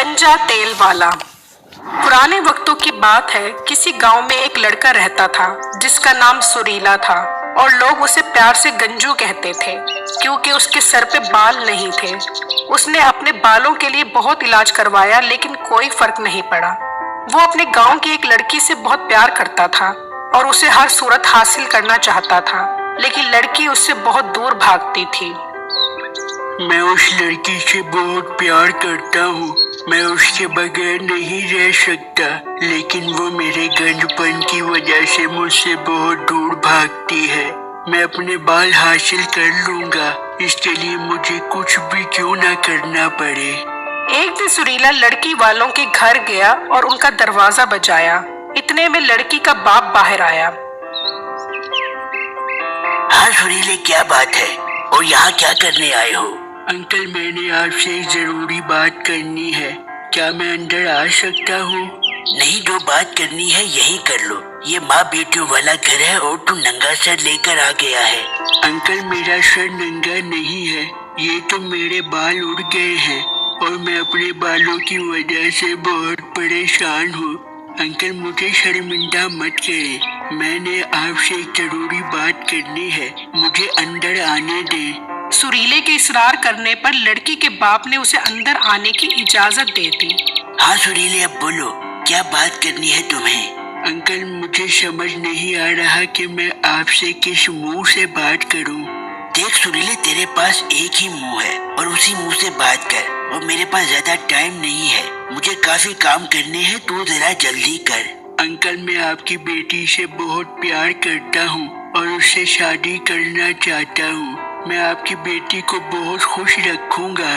गंजा तेल वाला। पुराने वक्तों की बात है, किसी गांव में एक लड़का रहता था जिसका नाम सुरीला था और लोग उसे प्यार से गंजू कहते थे क्योंकि उसके सर पे बाल नहीं थे। उसने अपने बालों के लिए बहुत इलाज करवाया लेकिन कोई फर्क नहीं पड़ा। वो अपने गांव की एक लड़की से बहुत प्यार करता था और उसे हर सूरत हासिल करना चाहता था, लेकिन लड़की उससे बहुत दूर भागती थी। मैं उस लड़की से बहुत प्यार करता हूँ, मैं उसके बगैर नहीं रह सकता, लेकिन वो मेरे गंजपन की वजह से मुझसे बहुत दूर भागती है। मैं अपने बाल हासिल कर लूंगा, इसके लिए मुझे कुछ भी क्यों ना करना पड़े। एक दिन सुरीला लड़की वालों के घर गया और उनका दरवाजा बजाया। इतने में लड़की का बाप बाहर आया। हाँ सुरीले, क्या बात है और यहाँ क्या करने आए हो? अंकल, मैंने आपसे एक जरूरी बात करनी है, क्या मैं अंदर आ सकता हूँ? नहीं, जो बात करनी है यही कर लो। ये माँ बेटियों वाला घर है और तू नंगा सर लेकर आ गया है। अंकल, मेरा सर नंगा नहीं है, ये तो मेरे बाल उड़ गए हैं और मैं अपने बालों की वजह से बहुत परेशान हूँ। अंकल, मुझे शर्मिंदा मत करें, मैंने आपसे एक जरूरी बात करनी है, मुझे अंदर आने दें। सुरीले के इसरार करने पर लड़की के बाप ने उसे अंदर आने की इजाजत दे दी। हाँ सुरीले, अब बोलो, क्या बात करनी है तुम्हें? अंकल, मुझे समझ नहीं आ रहा कि मैं आपसे किस मुंह से बात करूं। देख सुरीले, तेरे पास एक ही मुंह है और उसी मुंह से बात कर, और मेरे पास ज्यादा टाइम नहीं है, मुझे काफी काम करने हैं, तू जरा जल्दी कर। अंकल, मैं आपकी बेटी से बहुत प्यार करता हूँ और उससे शादी करना चाहता हूँ। मैं आपकी बेटी को बहुत खुश रखूंगा।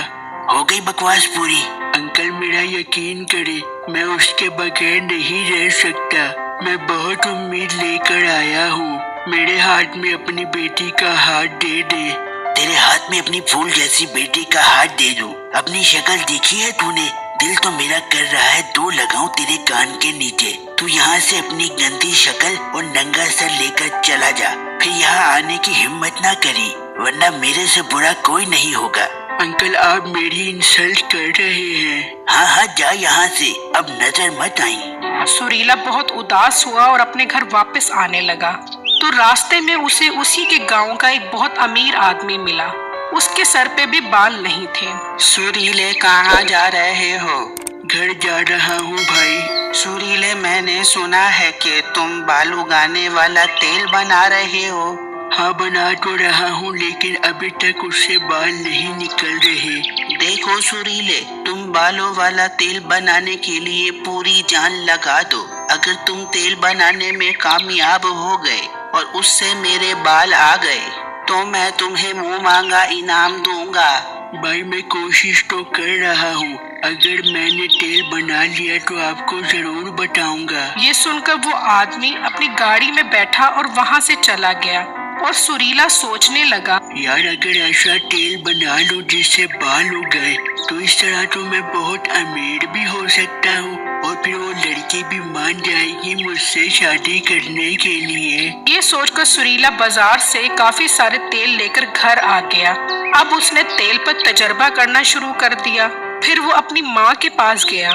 हो गई बकवास पूरी? अंकल, मेरा यकीन करें, मैं उसके बगैर नहीं रह सकता। मैं बहुत उम्मीद लेकर आया हूँ, मेरे हाथ में अपनी बेटी का हाथ दे दे। तेरे हाथ में अपनी फूल जैसी बेटी का हाथ दे दूं? अपनी शक्ल देखी है तूने? दिल तो मेरा कर रहा है दो लगाऊं तेरे कान के नीचे। तू यहाँ से अपनी गंदी शक्ल और नंगा सर लेकर चला जा, फिर यहाँ आने की हिम्मत ना करी, वरना मेरे से बुरा कोई नहीं होगा। अंकल, आप मेरी इंसल्ट कर रहे हैं। हाँ हाँ, जा यहाँ से, अब नजर मत आई। सुरीला बहुत उदास हुआ और अपने घर वापस आने लगा तो रास्ते में उसे उसी के गांव का एक बहुत अमीर आदमी मिला। उसके सर पे भी बाल नहीं थे। सुरीले, कहाँ जा रहे हो? घर जा रहा हूँ भाई। सुरीले, मैंने सुना है कि तुम बाल उगाने वाला तेल बना रहे हो। हाँ, बना तो रहा हूँ, लेकिन अभी तक उससे बाल नहीं निकल रहे। देखो सुरीले, तुम बालों वाला तेल बनाने के लिए पूरी जान लगा दो। अगर तुम तेल बनाने में कामयाब हो गए और उससे मेरे बाल आ गए तो मैं तुम्हें मुंह मांगा इनाम दूंगा। भाई, मैं कोशिश तो कर रहा हूँ, अगर मैंने तेल बना लिया तो आपको जरूर बताऊंगा। ये सुनकर वो आदमी अपनी गाड़ी में बैठा और वहाँ से चला गया और सुरीला सोचने लगा, यार, अगर ऐसा तेल बना लूं जिससे बाल उग गए तो इस तरह तो मैं बहुत अमीर भी हो सकता हूँ और फिर वो लड़की भी मान जाएगी मुझसे शादी करने के लिए। ये सोचकर सुरीला बाजार से काफी सारे तेल लेकर घर आ गया। अब उसने तेल पर तजर्बा करना शुरू कर दिया। फिर वो अपनी माँ के पास गया।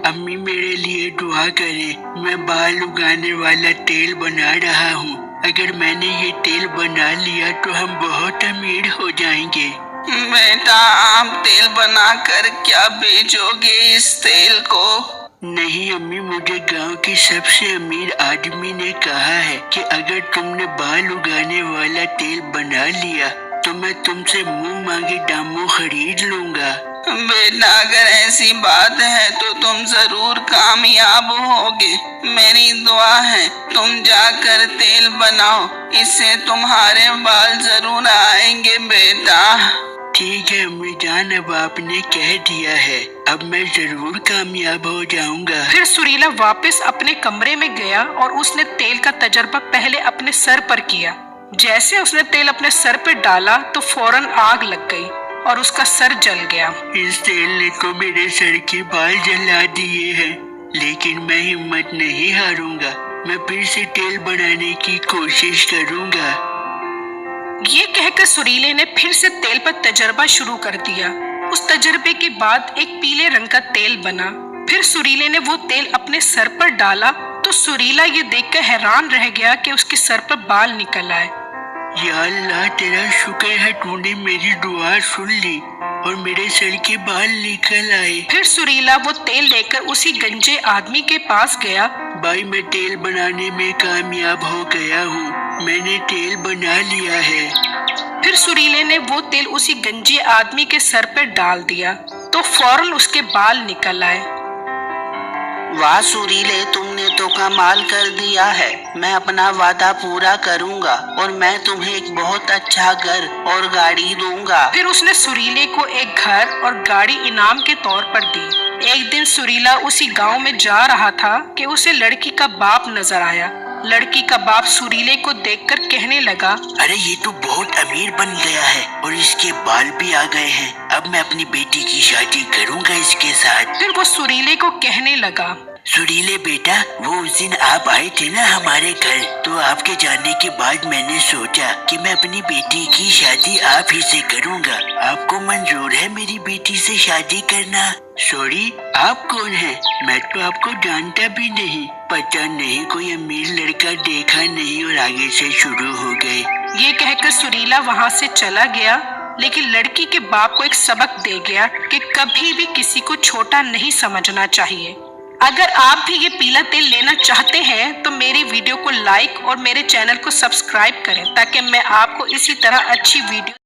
अम्मी, मेरे लिए दुआ करें, मैं बाल उगाने वाला तेल बना रहा हूँ, अगर मैंने ये तेल बना लिया तो हम बहुत अमीर हो जाएंगे। बेटा, आप तेल बनाकर क्या बेचोगे इस तेल को? नहीं अम्मी, मुझे गांव के सबसे अमीर आदमी ने कहा है कि अगर तुमने बाल उगाने वाला तेल बना लिया तो मैं तुमसे मुंह मांगे दामों खरीद लूंगा। बेटा, अगर ऐसी बात है तो तुम जरूर कामयाब होगे। मेरी दुआ है तुम जाकर तेल बनाओ, इससे तुम्हारे बाल जरूर आएंगे बेटा। ठीक है अम्मी जान, अब आपने कह दिया है, अब मैं जरूर कामयाब हो जाऊंगा। फिर सुरीला वापस अपने कमरे में गया और उसने तेल का तजर्बा पहले अपने सर पर किया। जैसे उसने तेल अपने सर पर डाला तो फौरन आग लग गई और उसका सर जल गया। इस तेल ने तो मेरे सर के बाल जला दिए हैं, लेकिन मैं हिम्मत नहीं हारूंगा, मैं फिर से तेल बनाने की कोशिश करूंगा। ये कहकर सुरीले ने फिर से तेल पर तजर्बा शुरू कर दिया उस तजर्बे के बाद एक पीले रंग का तेल बना। फिर सुरीले ने वो तेल अपने सर पर डाला तो सुरीला ये देखकर हैरान रह गया कि उसके सर पर बाल निकल आए। या अल्लाह, तेरा शुक्र है तूने मेरी दुआ सुन ली और मेरे सर के बाल निकल आए। फिर सुरीला वो तेल लेकर उसी गंजे आदमी के पास गया। भाई, मैं तेल बनाने में कामयाब हो गया हूँ। मैंने तेल बना लिया है। फिर सुरीले ने वो तेल उसी गंजे आदमी के सर पर डाल दिया तो फौरन उसके बाल निकल आए। वाह सुरीले, तुमने तो कमाल कर दिया है। मैं अपना वादा पूरा करूंगा और मैं तुम्हें एक बहुत अच्छा घर और गाड़ी दूंगा। फिर उसने सुरीले को एक घर और गाड़ी इनाम के तौर पर दी। एक दिन सुरीला उसी गांव में जा रहा था कि उसे लड़की का बाप नजर आया। लड़की का बाप सुरीले को देखकर कहने लगा, अरे ये तो बहुत अमीर बन गया है और इसके बाल भी आ गए हैं। अब मैं अपनी बेटी की शादी करूंगा इसके साथ। फिर वो सुरीले को कहने लगा, सुरीले बेटा, वो उस दिन आप आए थे ना हमारे घर, तो आपके जाने के बाद मैंने सोचा कि मैं अपनी बेटी की शादी आप ही से करूंगा। आपको मंजूर है मेरी बेटी से शादी करना? सॉरी, आप कौन हैं? मैं तो आपको जानता भी नहीं। पता नहीं, कोई अमीर लड़का देखा नहीं और आगे से शुरू हो गए। ये कहकर सुरीला वहाँ से चला गया, लेकिन लड़की के बाप को एक सबक दे गया कि कभी भी किसी को छोटा नहीं समझना चाहिए। अगर आप भी ये पीला तेल लेना चाहते हैं तो मेरी वीडियो को लाइक और मेरे चैनल को सब्सक्राइब करें ताकि मैं आपको इसी तरह अच्छी वीडियो